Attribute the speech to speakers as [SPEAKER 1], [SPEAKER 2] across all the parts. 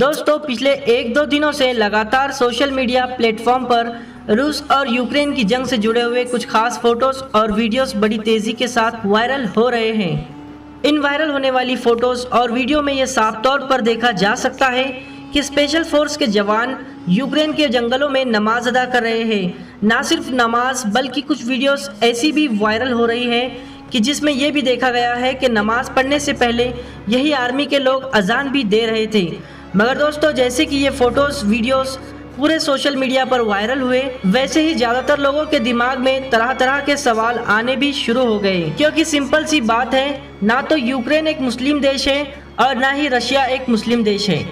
[SPEAKER 1] दोस्तों पिछले एक दो दिनों से लगातार सोशल मीडिया प्लेटफॉर्म पर रूस और यूक्रेन की जंग से जुड़े हुए कुछ खास फोटोज और वीडियोस बड़ी तेजी के साथ वायरल हो रहे हैं। इन वायरल होने वाली फोटोज और वीडियो में ये साफ तौर पर देखा जा सकता है कि स्पेशल फोर्स के जवान यूक्रेन के जंगलों में नमाज अदा कर रहे हैं। ना सिर्फ नमाज बल्कि कुछ वीडियोस ऐसी भी वायरल हो रही है कि जिसमें यह भी देखा गया है कि नमाज पढ़ने से पहले यही आर्मी के लोग अजान भी दे रहे थे। मगर दोस्तों जैसे कि ये फोटोज वीडियोस पूरे सोशल मीडिया पर वायरल हुए, वैसे ही ज़्यादातर लोगों के दिमाग में तरह तरह के सवाल आने भी शुरू हो गए। क्योंकि सिंपल सी बात है, ना तो यूक्रेन एक मुस्लिम देश है और ना ही रशिया एक मुस्लिम देश है,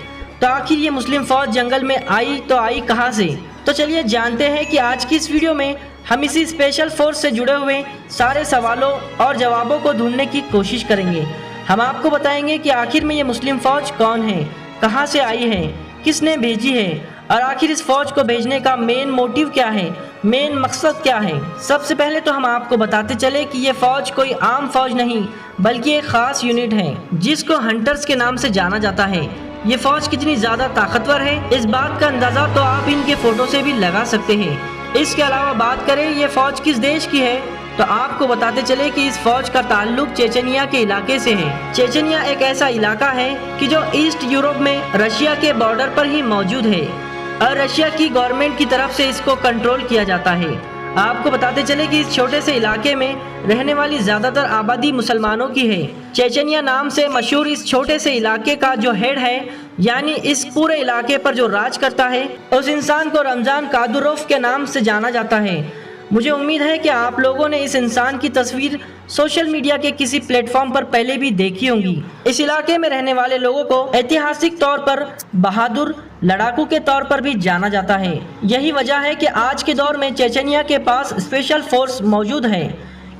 [SPEAKER 1] तो आखिर ये मुस्लिम फौज जंगल में आई तो आई कहाँ से। तो चलिए जानते हैं कि आज की इस वीडियो में हम इसी स्पेशल फोर्स से जुड़े हुए सारे सवालों और जवाबों को ढूंढने की कोशिश करेंगे। हम आपको बताएंगे कि आखिर में ये मुस्लिम फौज कौन है, कहां से आई है, किसने भेजी है और आखिर इस फौज को भेजने का मेन मोटिव क्या है, मेन मकसद क्या है। सबसे पहले तो हम आपको बताते चले कि ये फौज कोई आम फौज नहीं बल्कि एक खास यूनिट है जिसको हंटर्स के नाम से जाना जाता है। ये फौज कितनी ज्यादा ताकतवर है इस बात का अंदाजा तो आप इनके फोटो से भी लगा सकते हैं। इसके अलावा बात करें ये फौज किस देश की है तो आपको बताते चले कि इस फौज का ताल्लुक चेचनिया के इलाके से है। चेचनिया एक ऐसा इलाका है कि जो ईस्ट यूरोप में रशिया के बॉर्डर पर ही मौजूद है और रशिया की गवर्नमेंट की तरफ से इसको कंट्रोल किया जाता है। आपको बताते चले कि इस छोटे से इलाके में रहने वाली ज्यादातर आबादी मुसलमानों की है। चेचनिया नाम से मशहूर इस छोटे से इलाके का जो हेड है, यानी इस पूरे इलाके पर जो राज करता है, उस इंसान को रमजान कादुरोव के नाम से जाना जाता है। मुझे उम्मीद है कि आप लोगों ने इस इंसान की तस्वीर सोशल मीडिया के किसी प्लेटफॉर्म पर पहले भी देखी होंगी। इस इलाके में रहने वाले लोगों को ऐतिहासिक तौर पर बहादुर लड़ाकू के तौर पर भी जाना जाता है। यही वजह है कि आज के दौर में चेचनिया के पास स्पेशल फोर्स मौजूद है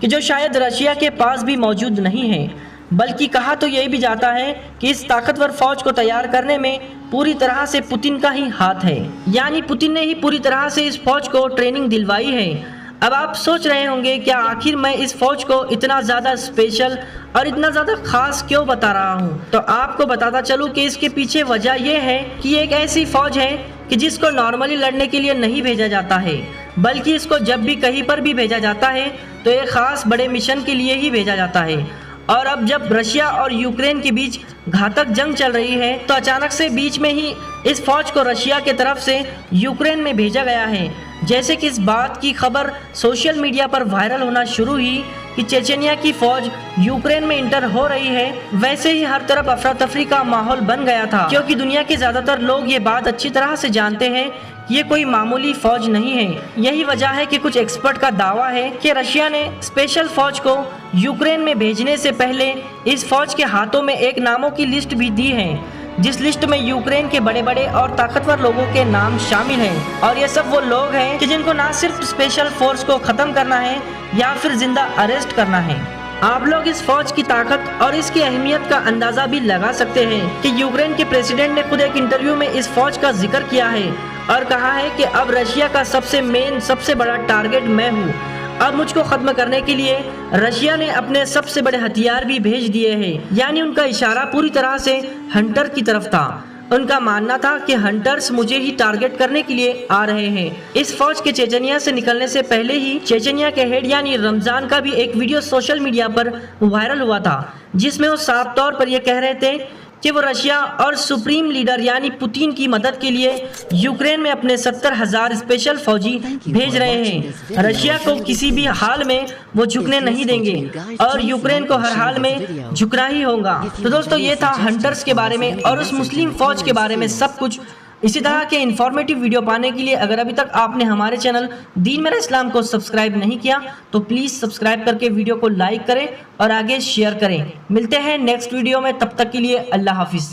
[SPEAKER 1] कि जो शायद रशिया के पास भी मौजूद नहीं है। बल्कि कहा तो यही भी जाता है कि इस ताकतवर फौज को तैयार करने में पूरी तरह से पुतिन का ही हाथ है, यानी पुतिन ने ही पूरी तरह से इस फौज को ट्रेनिंग दिलवाई है। अब आप सोच रहे होंगे क्या आखिर मैं इस फौज को इतना ज़्यादा स्पेशल और इतना ज़्यादा खास क्यों बता रहा हूँ, तो आपको बताता चलूँ कि इसके पीछे वजह यह है कि एक ऐसी फौज है कि जिसको नॉर्मली लड़ने के लिए नहीं भेजा जाता है, बल्कि इसको जब भी कहीं पर भी भेजा जाता है तो एक खास बड़े मिशन के लिए ही भेजा जाता है। और अब जब रशिया और यूक्रेन के बीच घातक जंग चल रही है तो अचानक से बीच में ही इस फौज को रशिया के तरफ से यूक्रेन में भेजा गया है। जैसे कि इस बात की खबर सोशल मीडिया पर वायरल होना शुरू हुई कि चेचनिया की फौज यूक्रेन में इंटर हो रही है, वैसे ही हर तरफ अफरा तफरी का माहौल बन गया था। क्योंकि दुनिया के ज्यादातर लोग ये बात अच्छी तरह से जानते हैं कि ये कोई मामूली फौज नहीं है। यही वजह है कि कुछ एक्सपर्ट का दावा है कि रशिया ने स्पेशल फौज को यूक्रेन में भेजने से पहले इस फौज के हाथों में एक नामों की लिस्ट भी दी है, जिस लिस्ट में यूक्रेन के बड़े बड़े और ताकतवर लोगों के नाम शामिल हैं। और ये सब वो लोग हैं कि जिनको ना सिर्फ स्पेशल फोर्स को खत्म करना है या फिर जिंदा अरेस्ट करना है। आप लोग इस फौज की ताकत और इसकी अहमियत का अंदाजा भी लगा सकते हैं कि यूक्रेन के प्रेसिडेंट ने खुद एक इंटरव्यू में इस फौज का जिक्र किया है और कहा है कि अब रशिया का सबसे बड़ा टारगेट मैं हूँ। अब मुझको खत्म करने के लिए रशिया ने अपने सबसे बड़े हथियार भी भेज दिए हैं। यानी उनका इशारा पूरी तरह से हंटर की तरफ था। उनका मानना था कि हंटर्स मुझे ही टारगेट करने के लिए आ रहे हैं। इस फौज के चेचनिया से निकलने से पहले ही चेचनिया के हेड यानी रमजान का भी एक वीडियो सोशल मीडिया पर वायरल हुआ था, जिसमें वो साफ तौर पर यह कह रहे थे कि वो रशिया और सुप्रीम लीडर यानी पुतिन की मदद के लिए यूक्रेन में अपने 70,000 स्पेशल फौजी भेज रहे हैं। रशिया को किसी भी हाल में वो झुकने नहीं देंगे और यूक्रेन को हर हाल में झुकना ही होगा। तो दोस्तों ये था हंटर्स के बारे में और उस मुस्लिम फौज के बारे में सब कुछ। इसी तरह के इन्फॉर्मेटिव वीडियो पाने के लिए अगर अभी तक आपने हमारे चैनल दीन मेरा इस्लाम को सब्सक्राइब नहीं किया तो प्लीज़ सब्सक्राइब करके वीडियो को लाइक करें और आगे शेयर करें। मिलते हैं नेक्स्ट वीडियो में, तब तक के लिए अल्लाह हाफिज़।